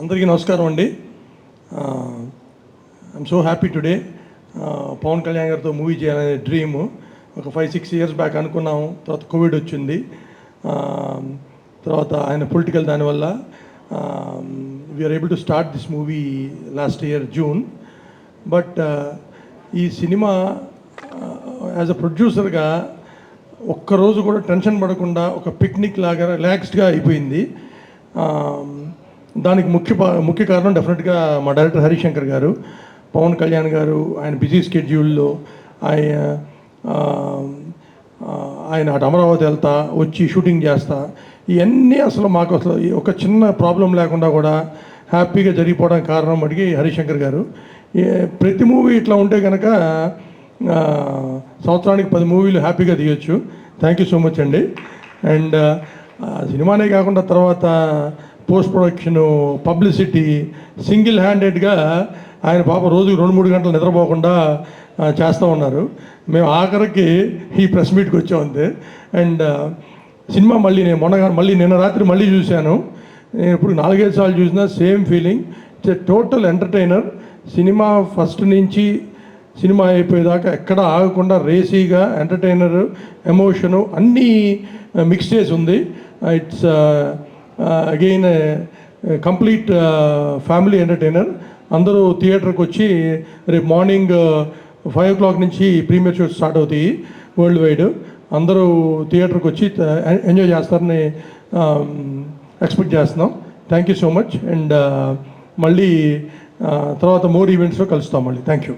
అందరికీ నమస్కారం అండి. I'm so happy today. Pawan Kalyan గారితో మూవీ చేయాలనే డ్రీమ్ ఒక 5-6 ఇయర్స్ బ్యాక్ అనుకున్నాము. తర్వాత కోవిడ్ వచ్చింది. తర్వాత ఆయన పొలిటికల్ దానివల్ల we are able to start this movie last year June. But ఈ సినిమా యాజ్ అ ప్రొడ్యూసర్గా ఒక్కరోజు కూడా టెన్షన్ పడకుండా ఒక పిక్నిక్ లాగా రిలాక్స్డ్గా అయిపోయింది. దానికి ముఖ్య కారణం డెఫినెట్గా మా డైరెక్టర్ హరిశంకర్ గారు. పవన్ కళ్యాణ్ గారు ఆయన బిజీ స్కెడ్యూల్లో ఆయన అటు అమరావతి వెళ్తా వచ్చి షూటింగ్ చేస్తా ఇవన్నీ అసలు మాకు అసలు ఒక చిన్న ప్రాబ్లం లేకుండా కూడా హ్యాపీగా జరిగిపోవడానికి కారణం అడిగి హరిశంకర్ గారు. ప్రతి మూవీ ఇట్లా ఉంటే కనుక సంవత్సరానికి 10 మూవీలు హ్యాపీగా తీయొచ్చు. థ్యాంక్ యూ సో మచ్ అండి. అండ్ సినిమానే కాకుండా తర్వాత పోస్ట్ ప్రొడక్షను, పబ్లిసిటీ సింగిల్ హ్యాండెడ్గా ఆయన పాప రోజుకి 2-3 గంటలు నిద్రపోకుండా చేస్తూ ఉన్నారు. మేము ఆఖరికి ఈ ప్రెస్ మీట్కి వచ్చాం అంతే. అండ్ సినిమా మళ్ళీ నిన్న రాత్రి మళ్ళీ చూశాను. నేను ఇప్పుడు 4-5 సార్లు చూసినా same feeling. It's a total entertainer. Cinema first నుంచి సినిమా అయిపోయేదాకా ఎక్కడ ఆగకుండా రేసీగా ఎంటర్టైనర్, ఎమోషను అన్నీ మిక్స్ చేసి ఉంది. It's again complete family entertainer. అందరూ థియేటర్కి వచ్చి రేపు మార్నింగ్ 5 o'clock నుంచి ప్రీమియర్ షోస్ స్టార్ట్ అవుతాయి వరల్డ్ వైడ్. అందరూ థియేటర్కి వచ్చి ఎంజాయ్ చేస్తారని ఎక్స్పెక్ట్ చేస్తున్నాం. Thank you so much. And మళ్ళీ తర్వాత మోర్ ఈవెంట్స్లో కలుస్తాం మళ్ళీ. Thank you.